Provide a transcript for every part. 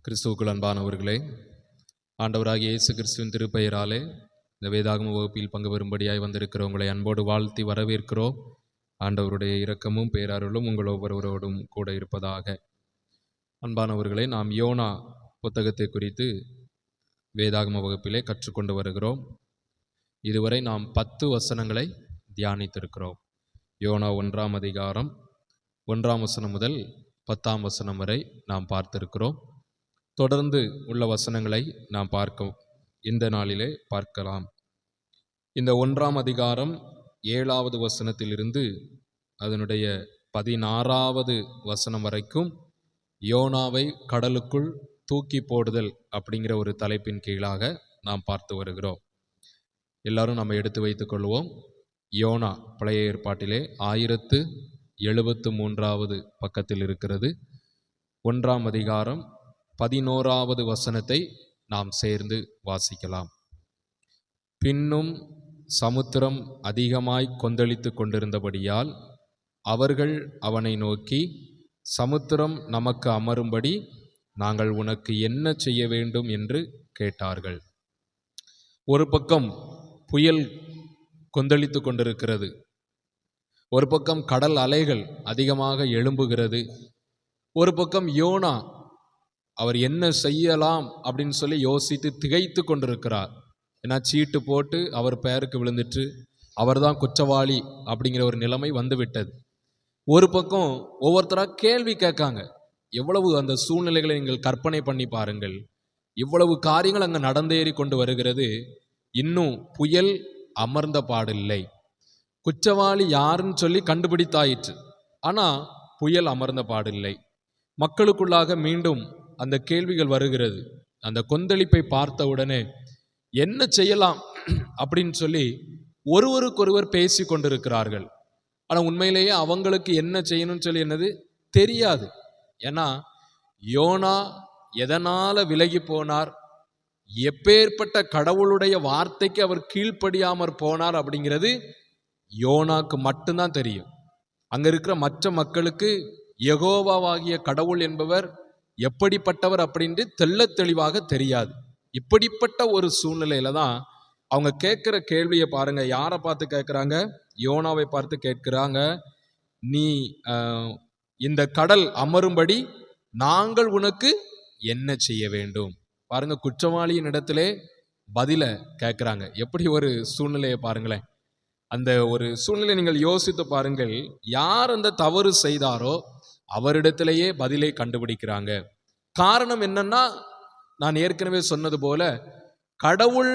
கிறிஸ்துவுக்குள் அன்பானவர்களே, ஆண்டவராகிய இயேசு கிறிஸ்துவின் திருப்பெயராலே இந்த வேதாகம வகுப்பில் பங்கு பெறும்படியாய் வந்திருக்கிற உங்களை அன்போடு வாழ்த்தி வரவேற்கிறோம். ஆண்டவருடைய இரக்கமும் பேரருளும் உங்கள் ஒவ்வொருவரோடும் கூட இருப்பதாக. அன்பானவர்களே, நாம் யோனா புத்தகத்தை குறித்து வேதாகம வகுப்பிலே கற்றுக்கொண்டு வருகிறோம். இதுவரை நாம் 10 வசனங்களை தியானித்திருக்கிறோம். யோனா 1ஆம் அதிகாரம் 1ஆம் வசனம் முதல் 10ஆம் வசனம் வரை நாம் பார்த்திருக்கிறோம். தொடர்ந்து உள்ள வசனங்களை நாம் இந்த நாளிலே பார்க்கலாம். இந்த 1ஆம் அதிகாரம் 7வது வசனத்திலிருந்து அதனுடைய 16வது வசனம் வரைக்கும் யோனாவை கடலுக்குள் தூக்கி போடுதல் அப்படிங்கிற ஒரு தலைப்பின் கீழாக நாம் பார்த்து வருகிறோம். எல்லாரும் நம்ம எடுத்து வைத்துக் கொள்வோம். யோனா பழைய ஏற்பாட்டிலே 1073வது பக்கத்தில் இருக்கிறது. 1ஆம் அதிகாரம் 11வது வசனத்தை நாம் சேர்ந்து வாசிக்கலாம். பின்னும் சமுத்திரம் அதிகமாய் கொந்தளித்து கொண்டிருந்தபடியால் அவர்கள் அவனை நோக்கி, சமுத்திரம் நமக்கு அமரும்படி நாங்கள் உனக்கு என்ன செய்ய வேண்டும் என்று கேட்டார்கள். ஒரு பக்கம் புயல் கொந்தளித்து கொண்டிருக்கிறது, ஒரு பக்கம் கடல் அலைகள் அதிகமாக எழும்புகிறது, ஒரு பக்கம் யோனா அவர் என்ன செய்யலாம் அப்படின்னு சொல்லி யோசித்து திகைத்து கொண்டிருக்கிறார். ஏன்னா சீட்டு போட்டு அவர் பெயருக்கு விழுந்துட்டு அவர் தான் குற்றவாளி அப்படிங்கிற ஒரு நிலைமை வந்துவிட்டது. ஒரு பக்கம் ஒவ்வொருத்தராக கேள்வி கேட்காங்க. எவ்வளவு அந்த சூழ்நிலைகளை நீங்கள் கற்பனை பண்ணி பாருங்கள். இவ்வளவு காரியங்கள் அங்கே நடந்தேறி கொண்டு வருகிறது, இன்னும் புயல் அமர்ந்த பாடில்லை. குற்றவாளி யாருன்னு சொல்லி கண்டுபிடித்தாயிற்று, ஆனால் புயல் அமர்ந்த பாடில்லை. மக்களுக்குள்ளாக மீண்டும் அந்த கேள்விகள் வருகிறது. அந்த கொந்தளிப்பை பார்த்த உடனே என்ன செய்யலாம் அப்படின்னு சொல்லி ஒருவருக்கொருவர் பேசி கொண்டிருக்கிறார்கள். ஆனால் உண்மையிலேயே அவங்களுக்கு என்ன செய்யணும்னு சொல்லி என்னது தெரியாது. ஏன்னா யோனா எதனால விலகி போனார், எப்பேற்பட்ட கடவுளுடைய வார்த்தைக்கு அவர் கீழ்ப்படியாமற் போனார் அப்படிங்கிறது யோனாக்கு மட்டும்தான் தெரியும். அங்க இருக்கிற மற்ற மக்களுக்கு யெகோவாவாகிய கடவுள் என்பவர் எப்படிப்பட்டவர் அப்படின்ட்டு தெள்ள தெளிவாக தெரியாது. இப்படிப்பட்ட ஒரு சூழ்நிலையில தான் அவங்க கேட்கிற கேள்வியை பாருங்க. யாரை பார்த்து கேட்குறாங்க? யோனாவை பார்த்து கேட்கிறாங்க. நீ இந்த கடல் அமரும்படி நாங்கள் உனக்கு என்ன செய்ய வேண்டும்? பாருங்க, குற்றவாளியின் இடத்திலே பதில கேட்குறாங்க. எப்படி ஒரு சூழ்நிலையை பாருங்களேன். அந்த ஒரு சூழ்நிலை நீங்கள் யோசித்து பாருங்கள். யார் அந்த தவறு செய்தாரோ அவரிடத்திலேயே பதிலை கண்டுபிடிக்கிறாங்க. காரணம் என்னன்னா, நான் ஏற்கனவே சொன்னது போல கடவுள்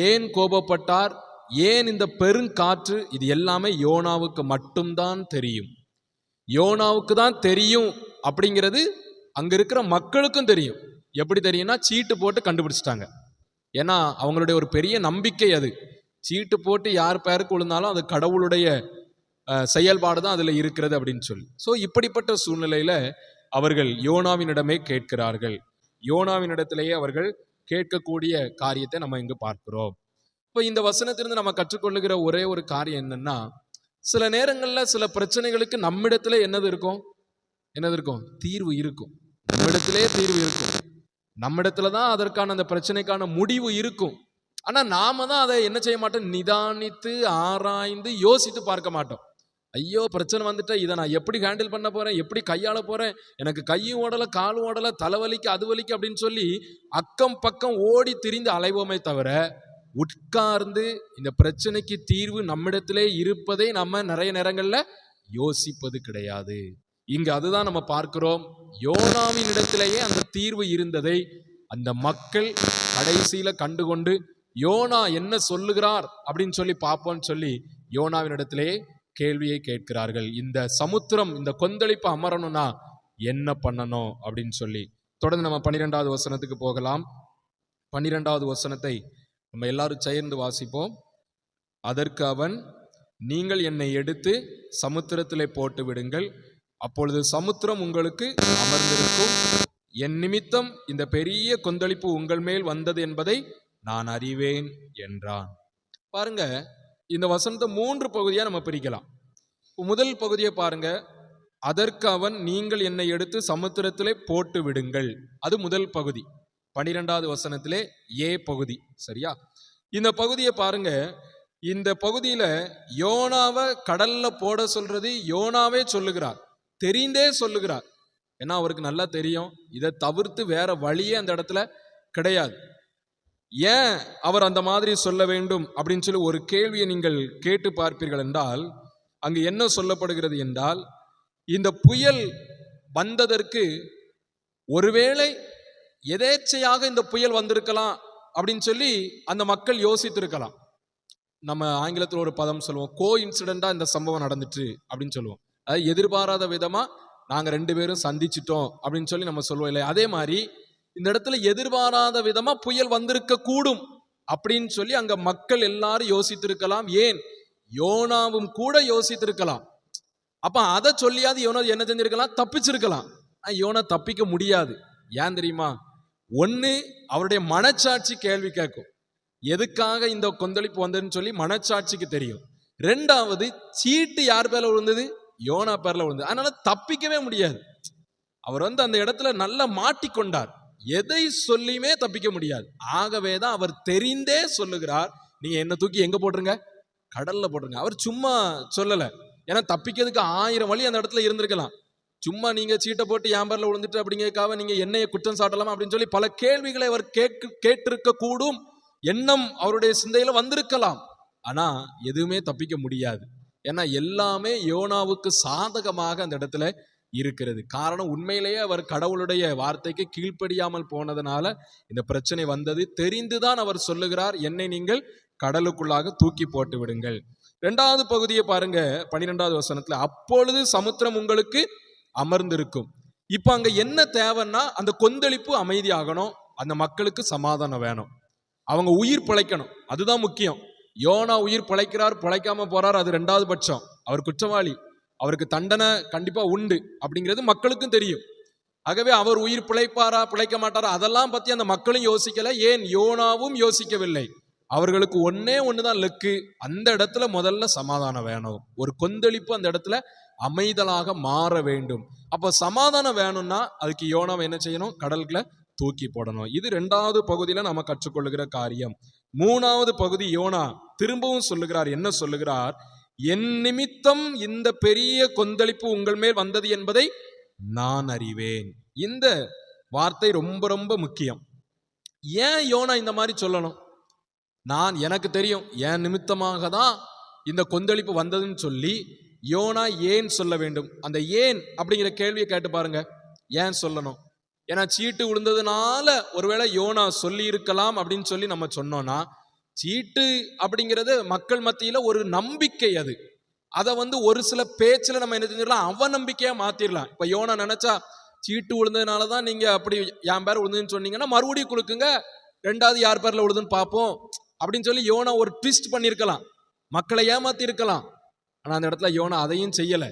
ஏன் கோபப்பட்டார், ஏன் இந்த பெருங்காற்று, இது எல்லாமே யோனாவுக்கு மட்டும்தான் தெரியும். யோனாவுக்கு தான் தெரியும் அப்படிங்கிறது அங்க இருக்கிற மக்களுக்கும் தெரியும். எப்படி தெரியும்னா, சீட்டு போட்டு கண்டுபிடிச்சிட்டாங்க. ஏன்னா அவங்களுடைய ஒரு பெரிய நம்பிக்கை அது. சீட்டு போட்டு யார் பேருக்கு விழுந்தாலும் அது கடவுளுடைய செயல்பாடு தான் அதில் இருக்கிறது அப்படின்னு சொல்லி. ஸோ இப்படிப்பட்ட சூழ்நிலையில அவர்கள் யோனாவினிடமே கேட்கிறார்கள். யோனாவினிடத்திலேயே அவர்கள் கேட்கக்கூடிய காரியத்தை நம்ம இங்கு பார்க்கிறோம். இப்போ இந்த வசனத்திலிருந்து நம்ம கற்றுக்கொள்ளுகிற ஒரே ஒரு காரியம் என்னன்னா, சில நேரங்களில் சில பிரச்சனைகளுக்கு நம்மிடத்துல என்னது இருக்கும்? தீர்வு இருக்கும். நம்மிடத்திலே தீர்வு இருக்கும். நம்மிடத்துல தான் அதற்கான அந்த பிரச்சனைக்கான முடிவு இருக்கும். ஆனா நாம தான் அதை என்ன செய்ய மாட்டோம்? நிதானித்து ஆராய்ந்து யோசித்து பார்க்க மாட்டோம். ஐயோ பிரச்சனை வந்துட்டா இதை நான் எப்படி ஹேண்டில் பண்ண போறேன், எப்படி கையாள போறேன், எனக்கு கையும் ஓடலை காலும் ஓடலை, தலைவலிக்கு அது வலிக்கு அப்படின்னு சொல்லி அக்கம் பக்கம் ஓடி திரிந்து அலைவோமே தவிர, உட்கார்ந்து இந்த பிரச்சனைக்கு தீர்வு நம்மிடத்திலே இருப்பதை நம்ம நிறைய நேரங்கள்ல யோசிப்பது கிடையாது. இங்க அதுதான் நம்ம பார்க்கிறோம். யோனாவின் இடத்திலேயே அந்த தீர்வு இருந்ததை அந்த மக்கள் கடைசியில கண்டுகொண்டு, யோனா என்ன சொல்லுகிறார் அப்படின்னு சொல்லி பார்ப்போம்னு சொல்லி யோனாவின் இடத்திலேயே கேள்வியை கேட்கிறார்கள். இந்த சமுத்திரம் இந்த கொந்தளிப்பு அமரணும்னா என்ன பண்ணணும் அப்படின்னு சொல்லி. தொடர்ந்து நம்ம 12வது வசனத்துக்கு போகலாம். 12வது வசனத்தை நம்ம எல்லாரும் சேர்ந்து வாசிப்போம். அதற்கு அவன், நீங்கள் என்னை எடுத்து சமுத்திரத்திலே போட்டு விடுங்கள், அப்பொழுது சமுத்திரம் உங்களுக்கு அமர்ந்திருக்கும், என் நிமித்தம் இந்த பெரிய கொந்தளிப்பு உங்கள் மேல் வந்தது என்பதை நான் அறிவேன் என்றான். பாருங்க, இந்த வசனத்தை 3 பகுதியா நம்ம பிரிக்கலாம். முதல் பகுதியை பாருங்க. அதற்கு அவன், நீங்கள் என்னை எடுத்து சமுத்திரத்திலே போட்டு விடுங்கள். அது முதல் பகுதி, 12வது வசனத்திலே பகுதி. சரியா? இந்த பகுதியை பாருங்க. இந்த பகுதியில யோனாவை கடல்ல போட சொல்றது யோனாவே சொல்லுகிறார், தெரிந்தே சொல்லுகிறார். ஏன்னா அவருக்கு நல்லா தெரியும், இதை தவிர்த்து வேற வழியே அந்த இடத்துல கிடையாது. ஏன் அவர் அந்த மாதிரி சொல்ல வேண்டும் அப்படின்னு சொல்லி ஒரு கேள்வியை நீங்கள் கேட்டு பார்ப்பீர்கள் என்றால், அங்கு என்ன சொல்லப்படுகிறது என்றால், இந்த புயல் வந்ததற்கு ஒருவேளை எதேச்சையாக இந்த புயல் வந்திருக்கலாம் அப்படின்னு சொல்லி அந்த மக்கள் யோசித்திருக்கலாம். நம்ம ஆங்கிலத்தில் ஒரு பதம் சொல்லுவோம், கோ இன்சிடென்டா இந்த சம்பவம் நடந்துட்டு அப்படின்னு சொல்லுவோம். அதாவது எதிர்பாராத விதமா நாங்க 2 பேரும் சந்திச்சிட்டோம் அப்படின்னு சொல்லி நம்ம சொல்லுவோம் இல்லை? அதே மாதிரி இந்த இடத்துல எதிர்பாராத விதமா புயல் வந்திருக்க கூடும் அப்படின்னு சொல்லி அங்க மக்கள் எல்லாரும் யோசித்திருக்கலாம். ஏன், யோனாவும் கூட யோசித்திருக்கலாம். அப்ப அதை சொல்லியாவது யோனா என்ன செஞ்சிருக்கலாம்? தப்பிச்சிருக்கலாம். யோனா தப்பிக்க முடியாது. ஏன் தெரியுமா? ஒண்ணு, அவருடைய மனச்சாட்சி கேள்வி கேட்கும், எதுக்காக இந்த கொந்தளிப்பு வந்ததுன்னு சொல்லி மனச்சாட்சிக்கு தெரியும். 2வது, சீட்டு யார் பேர்ல விழுந்தது? யோனா பேர்ல விழுந்தது. அதனால தப்பிக்கவே முடியாது. அவர் அந்த இடத்துல நல்லா மாட்டிக்கொண்டார். எதை சொல்லியுமே தப்பிக்க முடியாது. ஆகவேதான் அவர் தெரிந்தே சொல்லுகிறார், நீங்க என்ன தூக்கி எங்க போட்டுருங்க? கடல்ல போட்டுருங்க. அவர் சும்மா சொல்லல. ஏன்னா தப்பிக்கிறதுக்கு 1000 வழி அந்த இடத்துல இருந்திருக்கலாம். சும்மா நீங்க சீட்டை போட்டு என் பேர்ல விழுந்துட்டு அப்படிங்கிறதுக்காக நீங்க என்னைய குற்றம் சாட்டலாம் அப்படின்னு சொல்லி பல கேள்விகளை அவர் கேட்டிருக்க கூடும். எண்ணம் அவருடைய சிந்தையில வந்திருக்கலாம். ஆனா எதுவுமே தப்பிக்க முடியாது. ஏன்னா எல்லாமே யோனாவுக்கு சாதகமாக அந்த இடத்துல இருக்கிறது. காரணம், உண்மையிலேயே அவர் கடவுளுடைய வார்த்தைக்கு கீழ்ப்படியாமல் போனதுனால இந்த பிரச்சனை வந்தது. தெரிந்துதான் அவர் சொல்லுகிறார், என்னை நீங்கள் கடலுக்குள்ளாக தூக்கி போட்டு விடுங்கள். 2வது பகுதியை பாருங்க, 12வது வசனத்துல, அப்பொழுது சமுத்திரம் உங்களுக்கு அமர்ந்திருக்கும். இப்ப அங்க என்ன தேவைன்னா, அந்த கொந்தளிப்பு அமைதியாகணும், அந்த மக்களுக்கு சமாதானம் வேணும், அவங்க உயிர் பிழைக்கணும். அதுதான் முக்கியம். யோனா உயிர் பிழைக்கிறார், பிழைக்காம போறார், அது 2வது பட்சம். அவர் குற்றவாளி, அவருக்கு தண்டனை கண்டிப்பா உண்டு அப்படிங்கிறது மக்களுக்கும் தெரியும். ஆகவே அவர் உயிர் பிழைப்பாரா பிழைக்க மாட்டாரா அதெல்லாம் பத்தி அந்த மக்களும் யோசிக்கல. ஏன், யோனாவும் யோசிக்கவில்லை. அவர்களுக்கு ஒன்னே ஒண்ணுதான் லெக்கு, அந்த இடத்துல முதல்ல சமாதானம் வேணும், ஒரு கொந்தளிப்பு அந்த இடத்துல அமைதலாக மாற வேண்டும். அப்ப சமாதானம் வேணும்னா அதுக்கு யோனாவை என்ன செய்யணும்? கடலுக்குள்ள தூக்கி போடணும். இது 2வது பகுதியில நம்ம கற்றுக்கொள்ளுகிற காரியம். 3வது பகுதி, யோனா திரும்பவும் சொல்லுகிறார். என்ன சொல்லுகிறார்? என் நிமித்தம் இந்த பெரிய கொந்தளிப்பு உங்கள் மேல் வந்தது என்பதை நான் அறிவேன். இந்த வார்த்தை ரொம்ப ரொம்ப முக்கியம். ஏன் யோனா இந்த மாதிரி சொல்லணும்? எனக்கு தெரியும் என் நிமித்தமாக தான் இந்த கொந்தளிப்பு வந்ததுன்னு சொல்லி யோனா ஏன் சொல்ல வேண்டும்? அந்த ஏன் அப்படிங்கிற கேள்வியை கேட்டு பாருங்க. ஏன் சொல்லணும்? ஏன்னா சீட்டு விழுந்ததுனால ஒருவேளை யோனா சொல்லி இருக்கலாம் அப்படின்னு சொல்லி நம்ம சொன்னோம்னா, சீட்டு அப்படிங்கிறது மக்கள் மத்தியில ஒரு நம்பிக்கை. அதை ஒரு சில பேச்சுல நம்ம என்ன செஞ்சிடலாம், அவநம்பிக்கையா மாத்திரலாம். இப்ப யோனா நினைச்சா, சீட்டு விழுந்ததுனாலதான் நீங்க அப்படி என் பேர் விழுந்துன்னு சொன்னீங்கன்னா மறுபடியும் கொடுக்குங்க, 2வது யார் பேர்ல விழுதுன்னு பார்ப்போம் அப்படின்னு சொல்லி யோனா ஒரு ட்விஸ்ட் பண்ணிருக்கலாம், மக்களை ஏமாத்தி இருக்கலாம். ஆனா அந்த இடத்துல யோனா அதையும் செய்யல.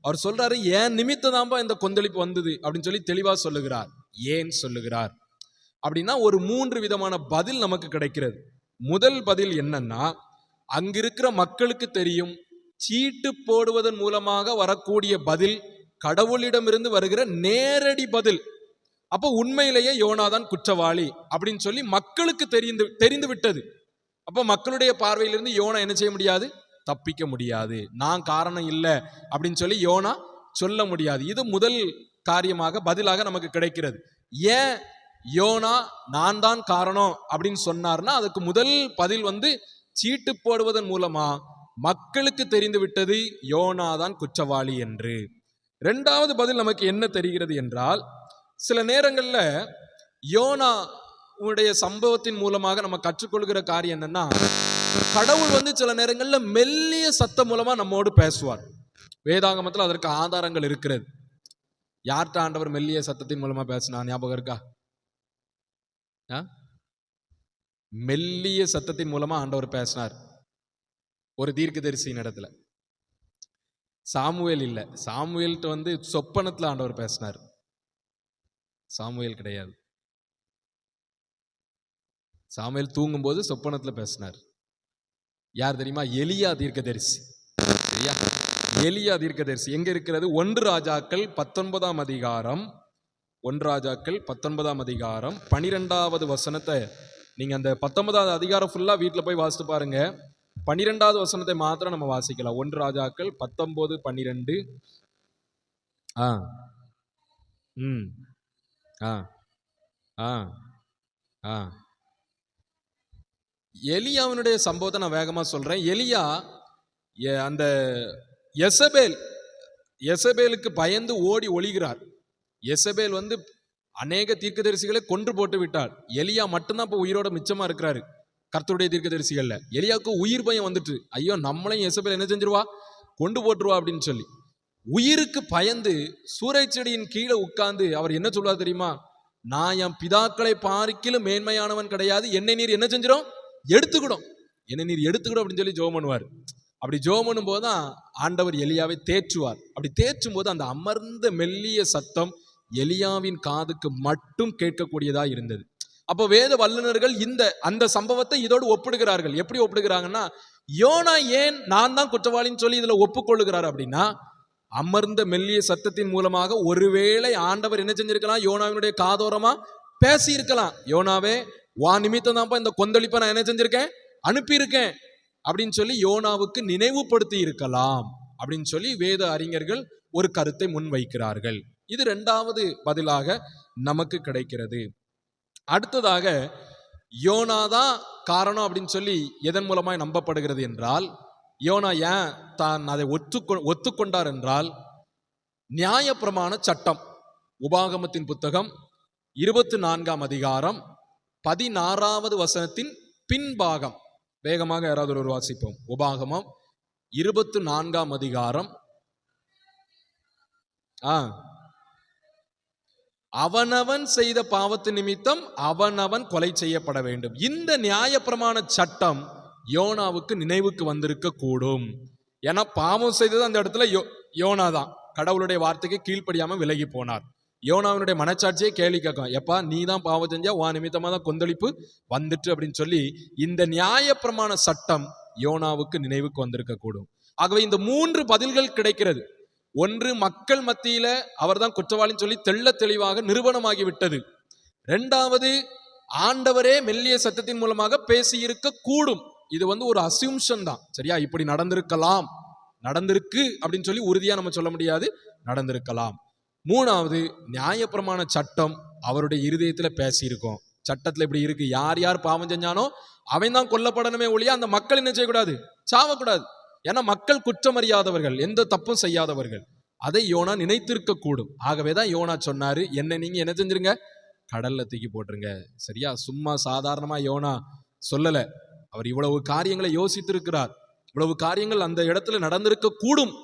அவர் சொல்றாரு, ஏன் நிமித்தம் தான்பா இந்த கொந்தளிப்பு வந்தது அப்படின்னு சொல்லி தெளிவா சொல்லுகிறார். ஏன் சொல்லுகிறார் அப்படின்னா, ஒரு 3 விதமான பதில் நமக்கு கிடைக்கிறது. முதல் பதில் என்னன்னா, அங்கிருக்கிற மக்களுக்கு தெரியும், சீட்டு போடுவதன் மூலமாக வரக்கூடிய பதில் கடவுளிடமிருந்து வருகிற நேரடி பதில். அப்ப உண்மையிலேயே யோனாதான் குற்றவாளி அப்படின்னு சொல்லி மக்களுக்கு தெரிந்து விட்டது. அப்ப மக்களுடைய பார்வையிலிருந்து யோனா என்ன செய்ய முடியாது? தப்பிக்க முடியாது. நான் காரணம் இல்லை அப்படின்னு சொல்லி யோனா சொல்ல முடியாது. இது முதல் காரியமாக பதிலாக நமக்கு கிடைக்கிறது. ஏன் யோனா நான் தான் காரணம் அப்படின்னு சொன்னார்னா, அதுக்கு முதல் பதில் சீட்டு போடுவதன் மூலமா மக்களுக்கு தெரிந்து விட்டது யோனா தான் குற்றவாளி என்று. 2வது பதில் நமக்கு என்ன தெரிகிறது என்றால், சில நேரங்கள்ல யோனா உடைய சம்பவத்தின் மூலமாக நம்ம கற்றுக்கொள்கிற காரியம் என்னன்னா, கடவுள் சில நேரங்கள்ல மெல்லிய சத்தம் மூலமா நம்மோடு பேசுவார். வேதாகமத்தில் அதற்கு ஆதாரங்கள் இருக்கிறது. யார்கிட்ட ஆண்டவர் மெல்லிய சத்தத்தின் மூலமா பேசினா ஞாபகம் இருக்கா? மெல்லிய சத்தத்தின் மூலமா ஆண்டவர் பேசினார் ஒரு தீர்க்கதரிசியின் இடத்துல. சாமுவேல் இல்ல, சாமுவேல்கிட்ட சொப்பனத்துல ஆண்டவர் பேசினார். சாமுவேல் கிடையாது. சாமுவேல் தூங்கும்போது சொப்பனத்துல பேசினார். யார் தெரியுமா? எலியா தீர்க்கதரிசி. சரியா? எலியா தீர்க்கதரிசி எங்க இருக்கிறது? 1 ராஜாக்கள் 19ஆம் அதிகாரம், 1 ராஜாக்கள் 19ஆம் அதிகாரம் 12வது வசனத்தை நீங்க அந்த 19வது அதிகாரம் ஃபுல்லா வீட்டுல போய் வாசித்து பாருங்க. 12வது வசனத்தை மாத்திரம் நம்ம வாசிக்கலாம். 1 ராஜாக்கள் 19:12. ஆ ம் ஆ ஆ ஆ எலியாவினுடைய சம்பவத்தை நான் வேகமா சொல்றேன். எலியா அந்த எசபேலுக்கு பயந்து ஓடி ஒளிகிறார். எசபேல் வந்து அநேக தீர்க்கதரிசிகளை கொன்று போட்டு விட்டார். எலியா மட்டும்தான் இப்ப உயிரோட மிச்சமா இருக்கிறாரு கர்த்தருடைய தீர்க்கதரிசிகள்ல. எலியாவுக்கு உயிர் பயம் வந்துட்டு, ஐயோ நம்மளையும் எசபேல் என்ன செஞ்சிருவா, கொண்டு போட்டுருவா அப்படின்னு சொல்லி உயிருக்கு பயந்து சூறைச் செடியின் கீழே உட்கார்ந்து அவர் என்ன சொல்வார் தெரியுமா? நான் என் பிதாக்களை பார்க்கிலும் மேன்மையானவன் கிடையாது, என்னை நீர் என்ன செஞ்சிடும், எடுத்துக்கிடும், என்னை நீர் எடுத்துக்கிடும் அப்படின்னு சொல்லி ஜெபம் பண்ணுவார். அப்படி ஜெபம் பண்ணும் போதுதான் ஆண்டவர் எலியாவை தேற்றுவார். அப்படி தேற்றும் போது அந்த அமர்ந்த மெல்லிய சத்தம் எலியாவின் காதுக்கு மட்டும் கேட்கக்கூடியதா இருந்தது. அப்போ வேத வல்லுநர்கள் அந்த சம்பவத்தை இதோடு ஒப்பிடுகிறார்கள். எப்படி ஒப்பிடுகிறாங்கன்னா, யோனா ஏன் நான் தான் குற்றவாளின்னு சொல்லி இதுல ஒப்புக்கொள்ளுகிறார் அப்படின்னா, அமர்ந்த மெல்லிய சத்தத்தின் மூலமாக ஒருவேளை ஆண்டவர் என்ன செஞ்சிருக்கலாம், யோனாவினுடைய காதோரமா பேசி இருக்கலாம். யோனாவே, வா நிமித்தம் தான்ப்பா இந்த கொந்தளிப்பை நான் என்ன செஞ்சிருக்கேன், அனுப்பியிருக்கேன் அப்படின்னு சொல்லி யோனாவுக்கு நினைவுபடுத்தி இருக்கலாம் அப்படின்னு சொல்லி வேத அறிஞர்கள் ஒரு கருத்தை முன்வைக்கிறார்கள். இது 2வது பதிலாக நமக்கு கிடைக்கிறது. அடுத்ததாக யோனாதான் காரணம் அப்படின்னு சொல்லி எதன் மூலமாய் நம்பப்படுகிறது என்றால், யோனா ஏன் தான் அதை ஒத்துக்கொண்டார் என்றால், நியாயப்பிரமாண சட்டம் உபாகமத்தின் புத்தகம் 24ஆம் அதிகாரம் 16வது வசனத்தின் பின்பாகம். வேகமாக யாராவது ஒரு வாசிப்போம். உபாகமம் 24ஆம் அதிகாரம். அவனவன் செய்த பாவத்து நிமித்தம் அவனவன் கொலை செய்யப்பட வேண்டும். இந்த நியாயப்பிரமாண சட்டம் யோனாவுக்கு நினைவுக்கு வந்திருக்க கூடும். ஏன்னா பாவம் செய்தது அந்த இடத்துல யோனா தான். கடவுளுடைய வார்த்தைக்கு கீழ்ப்படியாம விலகி போனார். யோனாவினுடைய மனச்சாட்சியை கேள்வி கேட்கும், எப்பா நீ தான் பாவம் செஞ்சா, வா நிமித்தமா தான் கொந்தளிப்பு வந்துட்டு அப்படின்னு சொல்லி இந்த நியாயப்பிரமாண சட்டம் யோனாவுக்கு நினைவுக்கு வந்திருக்க கூடும். ஆகவே இந்த 3 பதில்கள் கிடைக்கிறது. ஒன்று, மக்கள் மத்தியில அவர் தான் குற்றவாளின்னு சொல்லி தெள்ள தெளிவாக நிரூபணமாகி விட்டது. 2வது, ஆண்டவரே மெல்லிய சத்தத்தின் மூலமாக பேசி இருக்க கூடும். இது ஒரு அசியூம்ஷன் தான், சரியா? இப்படி நடந்திருக்கலாம், நடந்திருக்கு அப்படின்னு சொல்லி உறுதியா நம்ம சொல்ல முடியாது, நடந்திருக்கலாம். 3வது, நியாயப்பிரமாண சட்டம் அவருடைய இருதயத்துல பேசி இருக்கும். சட்டத்துல இப்படி இருக்கு, யார் யார் பாவம் செஞ்சானோ அவன் தான் கொல்லப்படணுமே ஒழிய அந்த மக்கள் என்ன செய்யக்கூடாது, சாவக்கூடாது. ஏன்னா மக்கள் குற்றம் அறியாதவர்கள், எந்த தப்பும் செய்யாதவர்கள். அதை யோனா நினைத்திருக்க கூடும். ஆகவேதான் யோனா சொன்னாரு, என்ன நீங்க என்ன செஞ்சிருங்க, கடல்ல தூக்கி போட்டுருங்க. சரியா? சும்மா சாதாரணமா யோனா சொல்லல. அவர் இவ்வளவு காரியங்களை யோசித்திருக்கிறார். இவ்வளவு காரியங்கள் அந்த இடத்துல நடந்திருக்க கூடும்.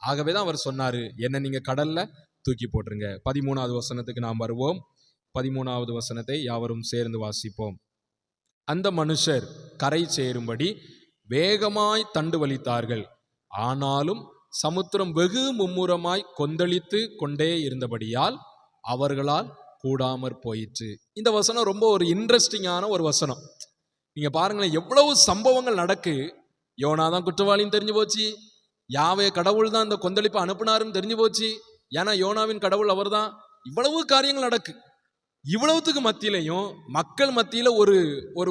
ஆகவேதான் அவர் சொன்னாரு, என்ன நீங்க கடல்ல தூக்கி போட்டுருங்க. 13வது வசனத்துக்கு நாம் வருவோம். 13வது வசனத்தை யாவரும் சேர்ந்து வாசிப்போம். அந்த மனுஷர் கரை சேரும்படி வேகமாய் தண்டு வலித்தார்கள், ஆனாலும் சமுத்திரம் வெகு மும்முரமாய் கொந்தளித்து கொண்டே இருந்தபடியால் அவர்களால் கூடாமற் போயிற்று. இந்த வசனம் ரொம்ப ஒரு இன்ட்ரெஸ்டிங்கான ஒரு வசனம். நீங்க பாருங்களேன், எவ்வளவு சம்பவங்கள் நடக்கு. யோனாதான் குற்றவாளின்னு தெரிஞ்சு போச்சு, யாவே கடவுள் தான் இந்த கொந்தளிப்பை அனுப்புனாருன்னு தெரிஞ்சு போச்சு, ஏன்னா யோனாவின் கடவுள் அவர் தான். இவ்வளவு காரியங்கள் நடக்கு. இவ்வளவுத்துக்கு மத்தியிலையும் மக்கள் மத்தியில ஒரு ஒரு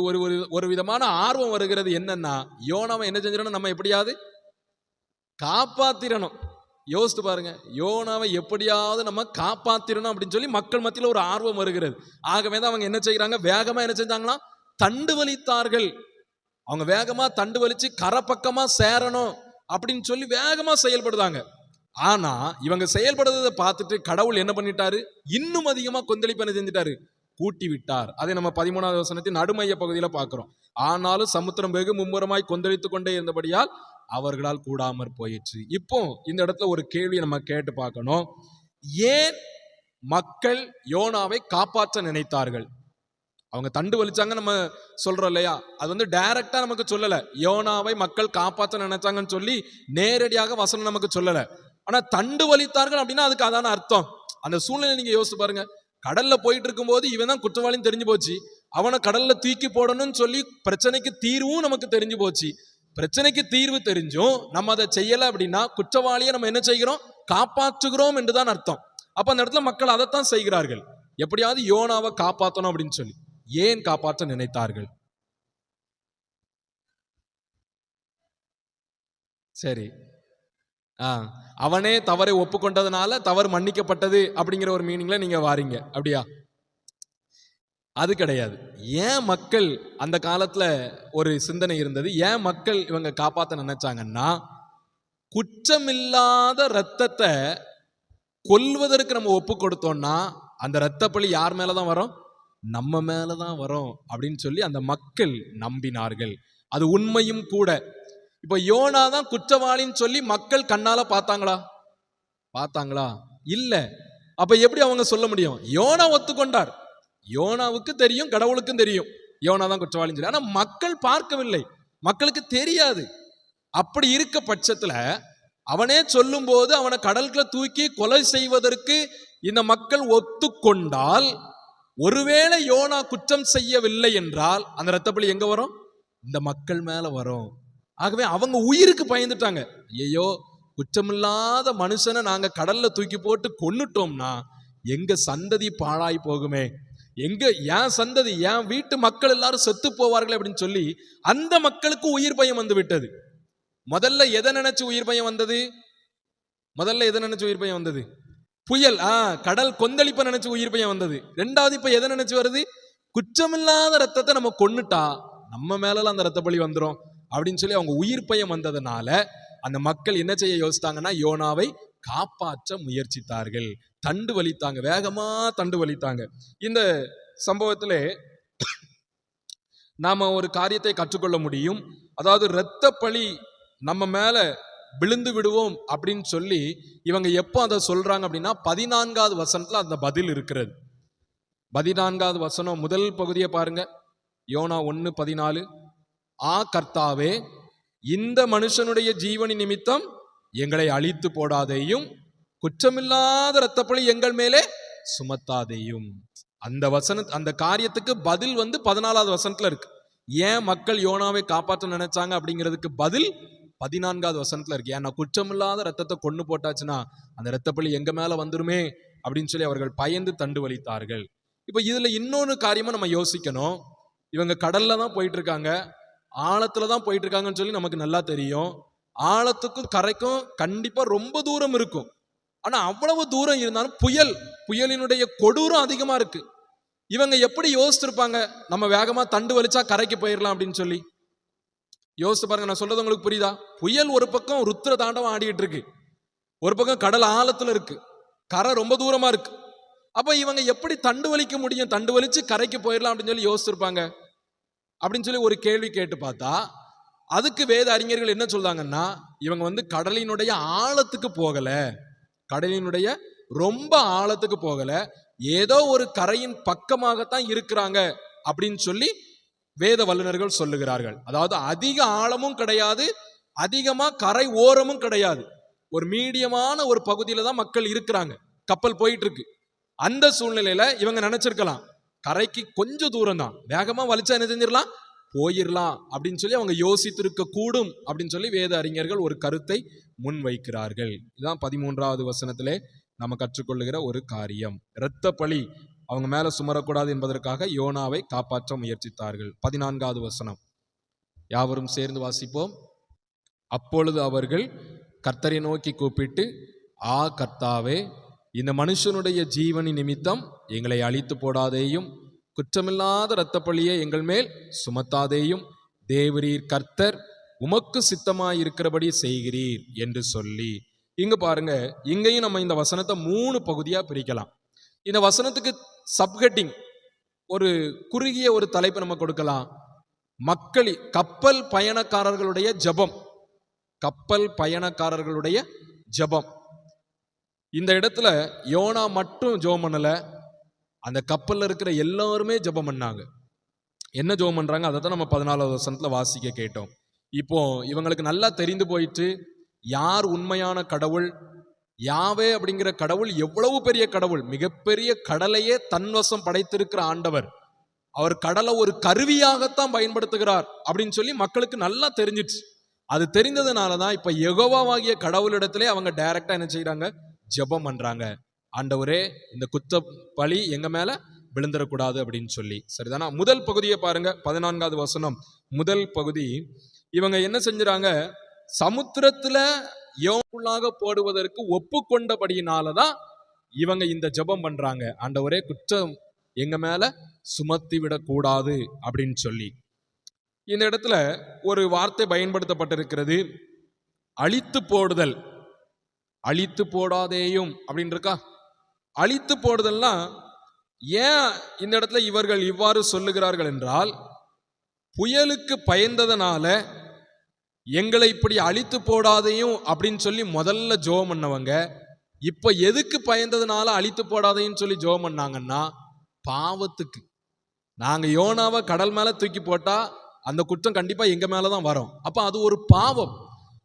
ஒரு விதமான ஆர்வம் வருகிறது. என்னன்னா, யோனாவை என்ன செஞ்சிடணும், நம்ம எப்படியாவது காப்பாத்திரணும். யோசித்து பாருங்க, யோனாவை எப்படியாவது நம்ம காப்பாத்திரணும் அப்படின்னு சொல்லி மக்கள் மத்தியில ஒரு ஆர்வம் வருகிறது. ஆகவே தான் அவங்க என்ன செய்யறாங்க, வேகமா என்ன செஞ்சாங்களா, தண்டு வலித்தார்கள். அவங்க வேகமா தண்டு வலிச்சு கரை பக்கமா சேரணும் அப்படின்னு சொல்லி வேகமா செயல்படுதாங்க. ஆனா இவங்க செயல்படுறதை பார்த்துட்டு கடவுள் என்ன பண்ணிட்டாரு, இன்னும் அதிகமா கொந்தளிப்பு என்ன செஞ்சிட்டாரு, கூட்டி விட்டார். அதை நம்ம 13வது வசனத்தின் நடுமைய பகுதியில பார்க்கிறோம். ஆனாலும் சமுத்திரம் வெகு மும்முரமாய் கொந்தளித்து கொண்டே இருந்தபடியால் அவர்களால் கூடாமற் போயிற்று. இப்போ இந்த இடத்துல ஒரு கேள்வியை நம்ம கேட்டு பார்க்கணும். ஏன் மக்கள் யோனாவை காப்பாற்ற நினைத்தார்கள்? அவங்க தண்டு வலிச்சாங்க நம்ம சொல்றோம் இல்லையா, அது டைரக்டா நமக்கு சொல்லல. யோனாவை மக்கள் காப்பாற்ற நினைச்சாங்கன்னு சொல்லி நேரடியாக வசனம் நமக்கு சொல்லல. ஆனா தண்டு வலித்தார்கள் அப்படின்னா அதுக்கு அதான அர்த்தம். அந்த சூழ்நிலை நீங்க யோசிச்சு பாருங்க. கடல்ல போயிட்டு இருக்கும் போது இவன் தான் குற்றவாளின்னு தெரிஞ்சு போச்சு, அவனை கடல்ல தூக்கி போடணும்னு சொல்லி பிரச்சனைக்கு தீர்வும் நமக்கு தெரிஞ்சு போச்சு. பிரச்சனைக்கு தீர்வு தெரிஞ்சும் நம்ம அதை செய்யல அப்படின்னா குற்றவாளியை நம்ம என்ன செய்கிறோம்? காப்பாற்றுகிறோம் என்றுதான் அர்த்தம். அப்ப அந்த இடத்துல மக்கள் அதைத்தான் செய்கிறார்கள். எப்படியாவது யோனாவை காப்பாற்றணும் அப்படின்னு சொல்லி. ஏன் காப்பாற்ற நினைத்தார்கள்? சரி, அவனே தவறை ஒப்புக்கொண்டதுனால தவறு மன்னிக்கப்பட்டது அப்படிங்கிற ஒரு மீனிங்ல நீங்க வாரீங்க, அப்படியா? அது கிடையாது. ஏன் மக்கள் அந்த காலத்துல ஒரு சிந்தனை இருந்தது, ஏன் மக்கள் இவங்க காப்பாற்ற நினைச்சாங்கன்னா, குற்றமில்லாத ரத்தத்தை கொல்வதற்கு நம்ம ஒப்பு கொடுத்தோம்னா அந்த இரத்த பழி யார் மேலதான் வரும்? நம்ம மேலதான் வரும் அப்படின்னு சொல்லி அந்த மக்கள் நம்பினார்கள். அது உண்மையும் கூட. இப்ப யோனா தான் குற்றவாளின்னு சொல்லி மக்கள் கண்ணால பார்த்தாங்களா? இல்ல. அப்ப எப்படி அவங்க சொல்ல முடியும்? யோனா ஒத்துக்கொண்டார். யோனாவுக்கு தெரியும், கடவுளுக்கும் தெரியும் யோனா தான் குற்றவாளின்னு சொல்லி. ஆனா மக்கள் பார்க்கவில்லை, மக்களுக்கு தெரியாது. அப்படி இருக்க பட்சத்துல அவனே சொல்லும் போது அவனை கடலுக்குள்ள தூக்கி கொலை செய்வதற்கு இந்த மக்கள் ஒத்துக்கொண்டால், ஒருவேளை யோனா குற்றம் செய்யவில்லை என்றால் அந்த இரத்தப்பழி எங்க வரும்? இந்த மக்கள் மேல வரும். ஆகவே அவங்க உயிருக்கு பயந்துட்டாங்க. ஐயோ, குற்றமில்லாத மனுஷனை நாங்க கடல்ல தூக்கி போட்டு கொன்னுட்டோம்னா எங்க சந்ததி பாழாய் போகுமே, எங்க என் சந்ததி, என் வீட்டு மக்கள் எல்லாரும் செத்து போவார்களே அப்படின்னு சொல்லி அந்த மக்களுக்கு உயிர் பயம் வந்து விட்டது. முதல்ல எதை நினைச்சு உயிர் பயம் வந்தது? புயல், கடல் கொந்தளிப்ப நினைச்சு உயிர் பயம் வந்தது. ரெண்டாவது இப்ப எதை நினைச்சு வருது? குற்றமில்லாத ரத்தத்தை நம்ம கொன்னுட்டா நம்ம மேல அந்த ரத்த பலி வந்துடும் அப்படின்னு சொல்லி அவங்க உயிர் பயம் வந்ததுனால அந்த மக்கள் என்ன செய்ய யோசித்தாங்கன்னா, யோனாவை காப்பாற்ற முயற்சித்தார்கள். தண்டு வலித்தாங்க, வேகமா தண்டு வலித்தாங்க. இந்த சம்பவத்திலே நாம ஒரு காரியத்தை கற்றுக்கொள்ள முடியும். அதாவது இரத்த பழி நம்ம மேல விழுந்து விடுவோம் அப்படின்னு சொல்லி இவங்க எப்போ அதை சொல்றாங்க அப்படின்னா 14வது வசனத்துல அந்த பதில் இருக்கிறது. 14வது வசனம் முதல் பகுதியை பாருங்க. யோனா 1:14. கர்த்தாவே, இந்த மனுஷனுடைய ஜீவனி நிமித்தம் எங்களை அழித்து போடாதேயும், குற்றமில்லாத இரத்தப்பழி எங்கள் மேலே சுமத்தாதேயும். அந்த காரியத்துக்கு பதில் 14வது வசனத்துல இருக்கு. ஏன் மக்கள் யோனாவை காப்பாற்ற நினைச்சாங்க அப்படிங்கிறதுக்கு பதில் 14வது வசனத்துல இருக்கு. ஏன்னா குற்றமில்லாத ரத்தத்தை கொண்டு போட்டாச்சுன்னா அந்த இரத்தப்பழி எங்க மேல வந்துருமே அப்படின்னு சொல்லி அவர்கள் பயந்து தண்டு வலித்தார்கள். இப்ப இதுல இன்னொன்னு காரியமா நம்ம யோசிக்கணும். இவங்க கடல்ல தான் போயிட்டு இருக்காங்க, ஆழத்துல தான் போயிட்டு இருக்காங்கன்னு சொல்லி நமக்கு நல்லா தெரியும். ஆழத்துக்கும் கரைக்கும் கண்டிப்பா ரொம்ப தூரம் இருக்கும். ஆனா அவ்வளவு தூரம் இருந்தாலும் புயலினுடைய கொடூரம் அதிகமா இருக்கு. இவங்க எப்படி யோசிச்சிருப்பாங்க, நம்ம வேகமா தண்டு வலிச்சா கரைக்கு போயிடலாம் அப்படின்னு சொல்லி? யோசிச்சு பாருங்க, நான் சொல்றது உங்களுக்கு புரியுதா? புயல் ஒரு பக்கம் ருத்ர தாண்டவம் ஆடிட்டு இருக்கு, ஒரு பக்கம் கடல் ஆழத்துல இருக்கு, கரை ரொம்ப தூரமா இருக்கு. அப்ப இவங்க எப்படி தண்டு வலிக்க முடியும்? தண்டு வலிச்சு கரைக்கு போயிடலாம் அப்படின்னு சொல்லி யோசிச்சிருப்பாங்க அப்படின்னு சொல்லி ஒரு கேள்வி கேட்டு பார்த்தா, அதுக்கு வேத அறிஞர்கள் என்ன சொல்றாங்கன்னா, இவங்க கடலினுடைய ஆழத்துக்கு போகல, கடலினுடைய ரொம்ப ஆழத்துக்கு போகல, ஏதோ ஒரு கரையின் பக்கமாகத்தான் இருக்கிறாங்க அப்படின்னு சொல்லி வேத வல்லுநர்கள் சொல்லுகிறார்கள். அதாவது அதிக ஆழமும் கிடையாது, அதிகமா கரை ஓரமும் கிடையாது, ஒரு மீடியமான ஒரு பகுதியில தான் மக்கள் இருக்கிறாங்க. கப்பல் போயிட்டு இருக்கு. அந்த சூழ்நிலையில இவங்க நினைச்சிருக்கலாம், கரைக்கு கொஞ்சம் தூரம் தான், வேகமா வலிச்சா என்ன செஞ்சிடலாம், போயிடலாம் அப்படின்னு சொல்லி அவங்க யோசித்திருக்க கூடும் அப்படின்னு சொல்லி வேத அறிஞர்கள் ஒரு கருத்தை முன் வைக்கிறார்கள். இதுதான் 13வது வசனத்திலே நம்ம கற்றுக்கொள்ளுகிற ஒரு காரியம். இரத்த பழி அவங்க மேல சுமரக்கூடாது என்பதற்காக யோனாவை காப்பாற்ற முயற்சித்தார்கள். 14வது வசனம் யாவரும் சேர்ந்து வாசிப்போம். அப்பொழுது அவர்கள் கர்த்தரை நோக்கி கூப்பிட்டு, கர்த்தாவே, இந்த மனுஷனுடைய ஜீவனி நிமித்தம் எங்களை அழித்து போடாதேயும், குற்றமில்லாத இரத்த பழியை எங்கள் மேல் சுமத்தாதேயும், தேவரீர் கர்த்தர், உமக்கு சித்தமாயிருக்கிறபடி செய்கிறீர் என்று சொல்லி. இங்க பாருங்க, இங்கேயும் நம்ம இந்த வசனத்தை 3 பகுதியா பிரிக்கலாம். இந்த வசனத்துக்கு சப்ஹெட்டிங், ஒரு குறுகிய ஒரு தலைப்பு நம்ம கொடுக்கலாம். கப்பல் பயணக்காரர்களுடைய ஜெபம். கப்பல் பயணக்காரர்களுடைய ஜெபம். இந்த இடத்துல யோனா மட்டும் ஜெபம் பண்ணல, அந்த கப்பல்ல இருக்கிற எல்லாருமே ஜெபம் பண்ணாங்க. என்ன ஜெபம் பண்றாங்க அதை தான் நம்ம 14வது வசனத்துல வாசிக்க கேட்டோம். இப்போ இவங்களுக்கு நல்லா தெரிந்து போயிட்டு யார் உண்மையான கடவுள், யாவே அப்படிங்கிற கடவுள் எவ்வளவு பெரிய கடவுள், மிகப்பெரிய கடலையே தன்வசம் படைத்திருக்கிற ஆண்டவர், அவர் கடலை ஒரு கருவியாகத்தான் பயன்படுத்துகிறார் அப்படின்னு சொல்லி மக்களுக்கு நல்லா தெரிஞ்சிச்சு. அது தெரிந்ததுனால தான் இப்ப யெகோவாவாகிய கடவுளிடத்திலே அவங்க டைரக்டா என்ன செய்யறாங்க, ஜெபம் பண்றாங்க. ஆண்டவரே, இந்த குத்த பழி எங்க மேல விழுந்துடக்கூடாது அப்படின்னு சொல்லி. சரிதானா? முதல் பகுதியை பாருங்க, 14வது வசனம் முதல் பகுதி. இவங்க என்ன செஞ்சுறாங்க, சமுத்திரத்துல யோனாக போடுவதற்கு ஒப்புக்கொண்டபடியினாலதான் இவங்க இந்த ஜெபம் பண்றாங்க. ஆண்டவரே, குற்றம் எங்க மேல சுமத்தி விடக்கூடாது அப்படின்னு சொல்லி. இந்த இடத்துல ஒரு வார்த்தை பயன்படுத்தப்பட்டிருக்கிறது, அழித்து போடுதல். அழித்து போடாதேயும் அப்படின்னு இருக்கா. அழித்து போடுதல்னா ஏன் இந்த இடத்துல இவர்கள் இவ்வாறு சொல்லுகிறார்கள் என்றால், புயலுக்கு பயந்ததனால எங்களை இப்படி அழித்து போடாதையும் அப்படின்னு சொல்லி முதல்ல ஜெபம் பண்ணவங்க, இப்ப எதுக்கு பயந்ததுனால அழித்து போடாதையும் சொல்லி ஜெபம் பண்ணாங்கன்னா, பாவத்துக்கு. நாங்க யோனாவை கடல் மேல தூக்கி போட்டா அந்த குற்றம் கண்டிப்பா எங்க மேலதான் வரும். அப்ப அது ஒரு பாவம்.